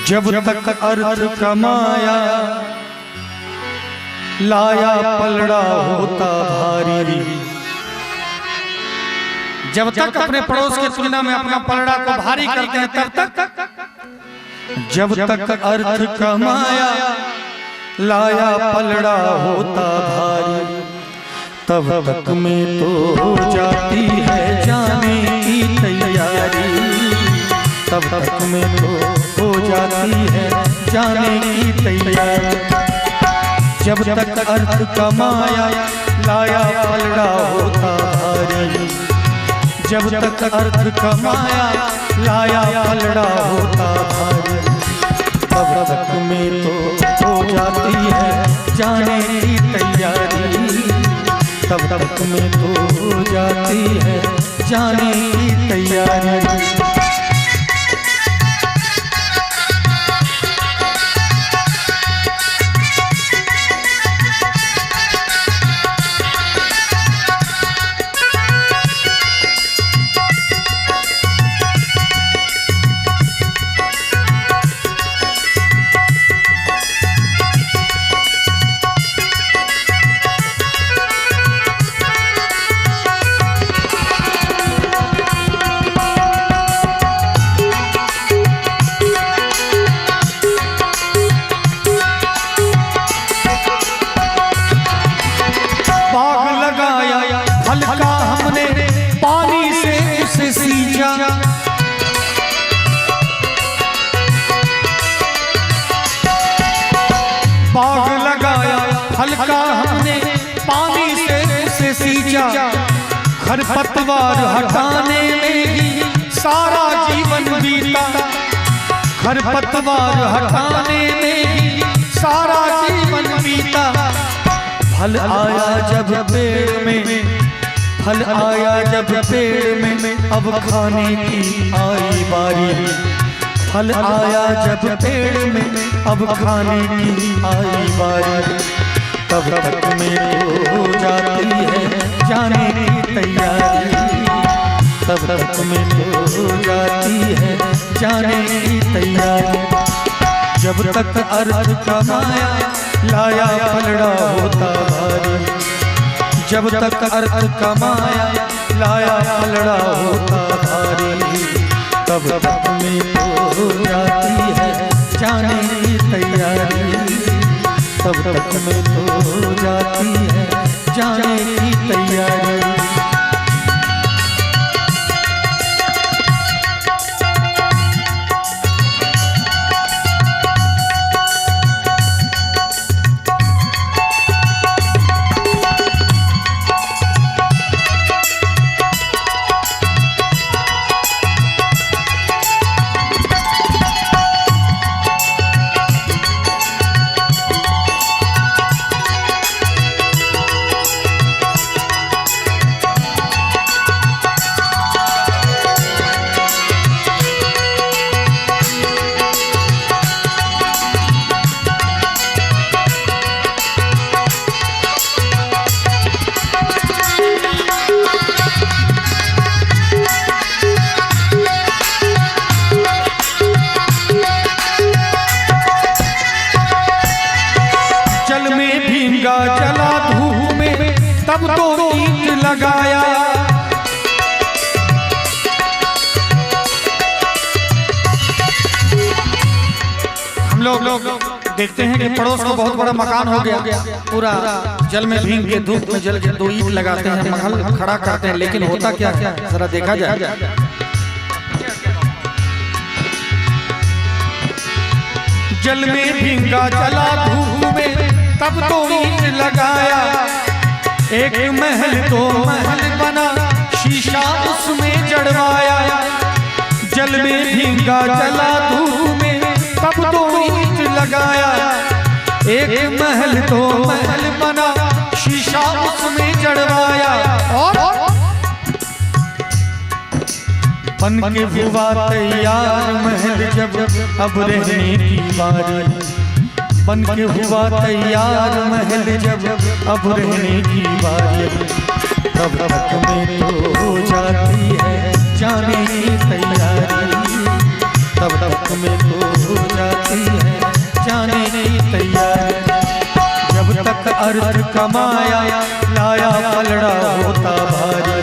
जब तक अर्थ कमाया लाया पलड़ा होता भारी। जब तक अपने पड़ोस की तुलना में अपना पलड़ा को भारी करते हैं तब तक, जब तक अर्थ कमाया लाया पलड़ा होता भारी, तब तक में तो हो जाती है जाने की तैयारी। तब तक में तो हो जाती है जाने की तैयारी। जब तक अर्थ कमाया लाया पलड़ा होता भारी। जब तक अर्थ कमाया लाया पलड़ा होता भारी, तब तक में तो हो जाती है जाने की तैयारी। तब तक में तो हो जाती है जाने की तैयारी। बाग लगाया हल्का हमने पानी से उसे सींचा। खरपतवार हटाने में ही सारा जीवन बीता। खरपतवार हटाने में ही सारा जीवन बीता। फल आया जब पेड़ में, फल आया जब पेड़ में, अब खाने की आई बारी। फल आया जब पेड़ में, अब खाने की आई बारी। तब तक में तो हो जाती है जाने की तैयारी। तब तक में तो हो जाती है जाने की तैयारी। जब तक अर्थ कमाया लाया पलड़ा होता भारी। जब तक अर्थ कमाया लाया पलड़ा होता भारी, तब तक में तो हो जाती है जाने की तैयारी। तब तक में तो हो जाती है जाने की तैयारी। जला धूप में तब तो ईंट लगाया। हम लोग देखते हैं कि पड़ोस को बहुत बड़ा मकान हो गया, पूरा जल में भीग के धूप में जल के 2 ईंट लगाते हैं, महल खड़ा करते हैं, लेकिन होता क्या है जरा देखा जाए। जल में भीगा जला धूप में तब तो ईंट लगाया। एक महल 2 महल बना शीशा उसमें जड़वाया। जल में भीगा जला धूप में तब तो ईंट लगाया। एक महल 2 महल बना शीशा उसमें जड़वाया। और बन के हुआ तैयार महल जब अब रहने की बारी। बन के हुआ तैयार महल जब अब रहने की बारी। तब तक में तो हो जाती है जाने की तैयारी। तब तक में तो हो जाती अर्थ कमाया लाया पलड़ा होता भारी।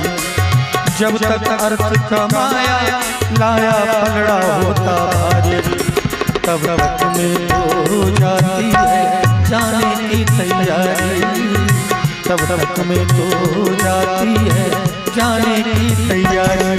जब तक अर्थ कमाया लाया पलड़ा होता भारी। तब तक में हो जाती है जाने की तैयारी। तब तक में हो जाती है जाने की तैयारी।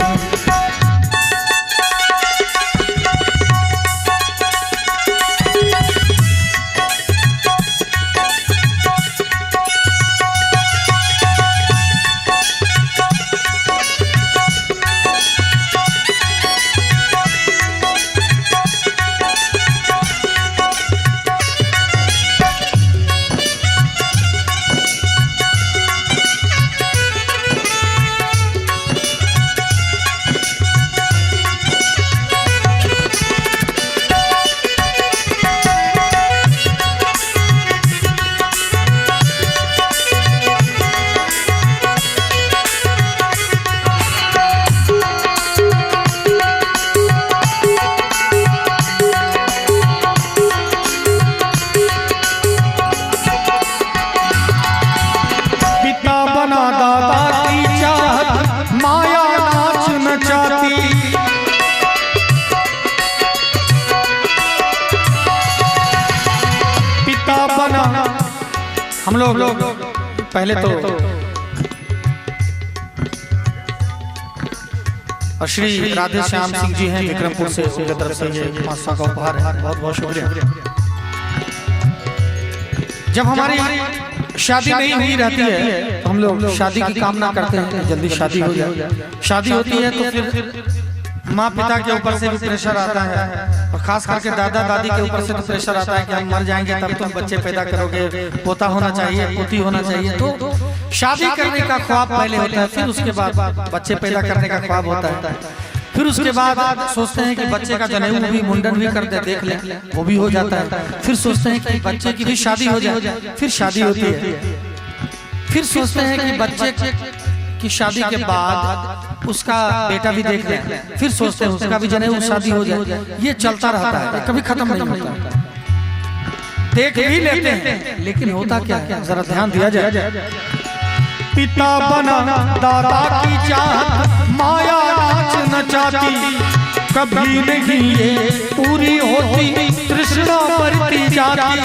हम लोग पहले तो श्री राधे श्याम सिंह जी हैं विक्रमपुर से, उनकी तरफ से ये 500 का उपहार है। बहुत बहुत शुक्रिया। जब हमारी शादी नहीं हुई रहती है तो हम लोग शादी की कामना करते हैं जल्दी शादी हो जाए। शादी होती है तो फिर माँ पिता के ऊपर से भी प्रेशर आता है, और खास करके दादा दादी के ऊपर से तो प्रेशर आता है कि हम मर जाएंगे तब तुम बच्चे पैदा करोगे, पोता होना चाहिए, पोती होना चाहिए। तो शादी करने का ख्वाब पहले होता है, फिर उसके बाद बच्चे पैदा करने का ख्वाब होता है, फिर उसके बाद सोचते हैं कि बच्चे का जनेऊ भी मुंडन भी कर दे, देख ले, वो भी हो जाता है। फिर सोचते हैं कि बच्चे की भी शादी हो जाए, फिर शादी होती है। फिर सोचते हैं कि बच्चे की शादी के बाद उसका बेटा भी देख ले, फिर सोचते हैं उसका भी जनेऊ शादी हो जाए। ये चलता रहता है, कभी खत्म नहीं होता। देख भी लेते हैं लेकिन होता क्या है, जरा ध्यान दिया जाए। पिता बना दादा की चाहत माया नाच नचाती, कभी नहीं ये पूरी होती तृष्णा बढ़ती जाती।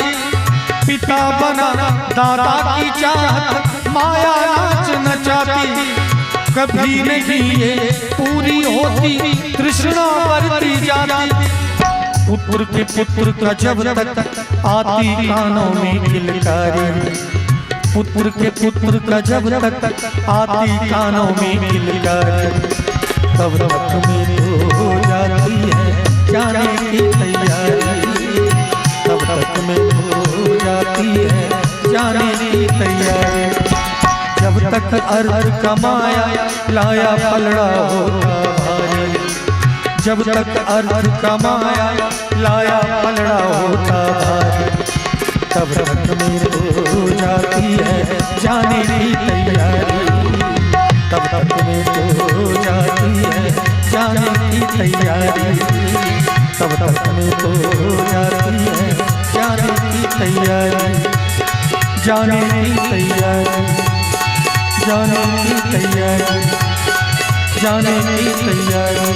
पिता बना दादा की चाहत माया नाच नचाती, कभी नहीं ये पूरी होती तृष्णा बढ़ती जाती। पुत्र के पुत्र का जब तक आती कानों में किलकारी, पुत्र के पुत्र का जब तक आती कानों में किलकारी, तब तक में हो जाती है जाने की तैयारी। तब तक में हो जाती है जाने की तैयारी। जब तक अर्थ कमाया लाया पलड़ा होता भारी। जब तक अर्थ कमाया लाया पलड़ा होता भारी, तब तक में हो जाती है जाने की तैयारी। तब तक में हो जाती है जाने की तैयारी। तब तक में हो जाती है जाने की तैयारी। जाने की तैयारी, जाने की तैयारी, जाने की तैयारी,